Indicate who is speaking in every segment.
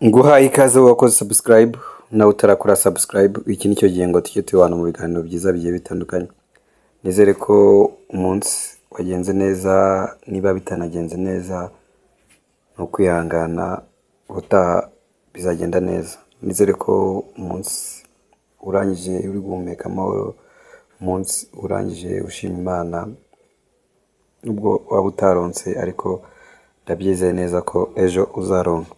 Speaker 1: nguhaye ikaze wakoze subscribe nawe utarakora subscribe. Iki nicyo gihe ngo tujye tubana mu biganiro byiza bigiye bitandukanye. Nizere ko umunsi wagenze neza, niba bitanagenze neza no kwihangana, ubutaha bizagenda neza. Nizere ko umunsi urangije uri guhumeka amahoro, umunsi urangije ushima Imana, nubwo waba utaronse ariko ndabyizeye neza ko ejo uzaronka.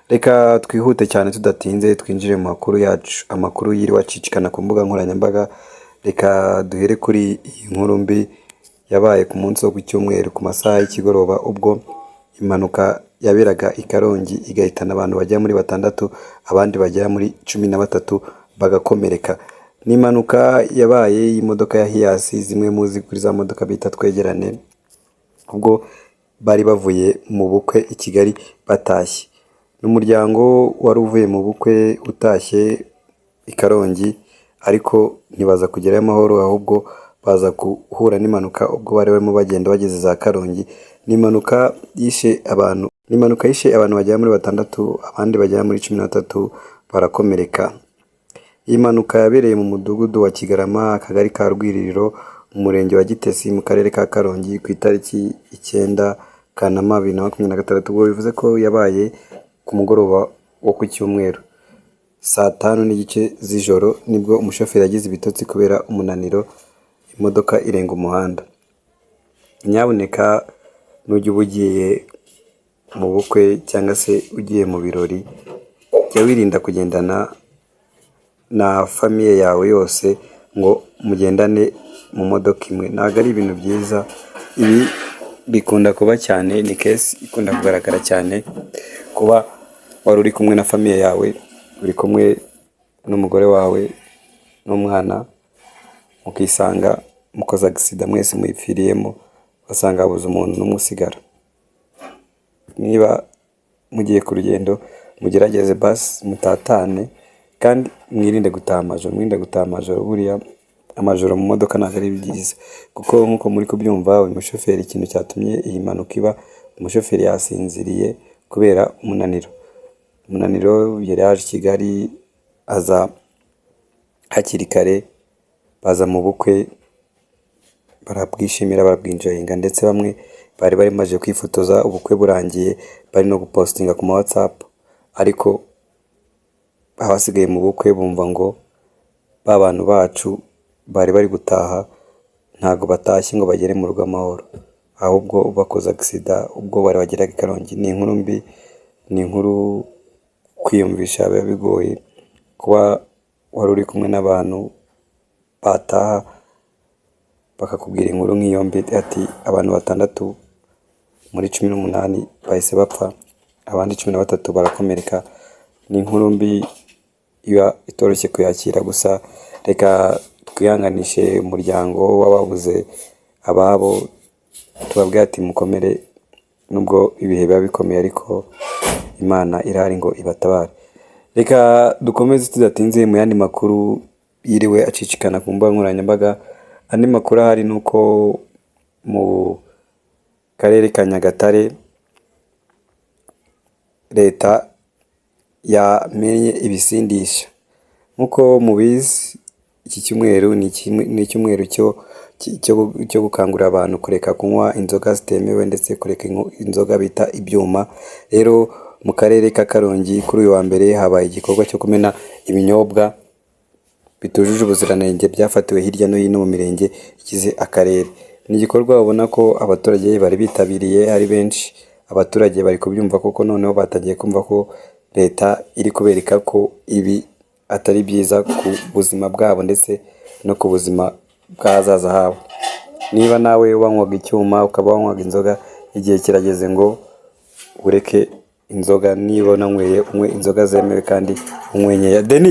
Speaker 1: Reka twihute cyane tudatinze twinjire mu makuru yacu, amakuru yiri wacicikana ku mbuga nkoranyambaga. Reka duhere kuri iyi nkuru mbi yabaye ku munsi wo ku cyumweru ku masaha y'ikigoroba, ubwo impanuka yaberaga i Karongi igahitana abantu bagera muri 6, abandi bagera muri 13 bagakomereka. Ni impanuka yabaye y'imodoka ya Hiace, zimwe muzi kuri za modoka bita twegerane, ubwo bari bavuye mu bukwe i Kigali batashye. N'umuryango wari uvuye mu bukwe utashye i Karongi, ariko ntibaza kugerayo amahoro, ahubwo baza guhura n'impanuka ubwo bari barimo bagenda bageze za Karongi. N'impanuka yishe abantu bagera muri 6, abandi bagera muri 13 barakomereka. Iyi mpanuka yabereye mu mudugudu wa Kigarama, akagari ka Rwiririro, mu murenge wa Gitesi, mu karere ka Karongi ku itariki 9 Kanama 2026. Ubwo bivuze ko yabaye ku mugoroba wo ku cyumweru saa 5 z'ijoro, nibwo umushoferi yagize ibitotsi kubera umunaniro, imodoka irenga umuhanda. Nyabuneka nujya ubugiye mu bukwe cyangwa se ugiye mu birori, jya wirinda kugendana na famiye yawe yose ngo mugendane mu modoka imwe, ntabwo ari ibintu byiza. Ibi bikunda kuba cyane, ni case ikunda kugaragara cyane, kuba wari uri kumwe na famiye yawe, uri kumwe n'umugore wawe n'umwana, mukisanga mukoze accident mwese muyipfiriyemo, basanga habuze umuntu n'umusigara. Niba mugiye ku rugendo mugerageze basi mutatane, kandi mwirinde gutaha amajoro. Buriya amajoro mu modoka ntabwo ari byiza, kuko nkuko muri kubyumva uyu mushoferi, ikintu cyatumye iyi mpanuka iba, umushoferi yasinziriye kubera umunaniro. Yari yaje i Kigali, aza hakiri kare, baza mu bukwe barabwishimira, barabwinjoyinga, ndetse bamwe bari bamaze kwifotoza ubukwe burangiye, bari no gupostinga ku ma WhatsApp, ariko abasigaye mu bukwe bumva ngo ba bantu bacu bari bari gutaha ntago batashye ngo bagere mu rugo amahoro, ahubwo bakoze accident ubwo bari bageraga i Karongi. Ni inkuru mbi, ni inkuru kwiyumvisha biba bigoye, kuba wari uri kumwe n'abantu bataha bakakubwira inkuru nk'iyo mbi, ati abantu 6 muri 18 bahise bapfa, abandi 13 barakomereka. Ni inkuru mbi iba itoroshye kuyakira, gusa reka twihanganishe umuryango w'ababuze ababo, tubabwira ati mukomere, nubwo ibihe biba bikomeye ariko Imana irahari ngo ibatabare. Reka dukomeze tudatinze mu yandi makuru yiriwe acicikana ku mbuga nkoranyambaga. Andi makuru ahari nuko mu karere ka Nyagatare leta yamenye ibisindisha. Nkuko mubizi, iki cyumweru ni icyumweru cyo gukangurira abantu kureka kunywa inzoga zitemewe, ndetse kureka inzoga bita ibyuma. Rero mu karere ka Karongi kuri uyu wa mbere habaye igikorwa cyo kumena ibinyobwa bitujuje ubuziranenge byafatiwe hirya no hino mu mirenge igize akarere. Ni igikorwa ubona ko abaturage bari bitabiriye ari benshi. Abaturage bari kubyumva kuko noneho batangiye kumva ko leta iri kubereka ko ibi atari byiza ku buzima bwabo ndetse no ku buzima bw'ahazaza habo. Niba nawe wanywaga icyuma ukaba wanywaga inzoga, igihe kirageze ngo ureke inzoga. Niba unanyweye unywe inzoga zemewe kandi unywe nkeya. Deni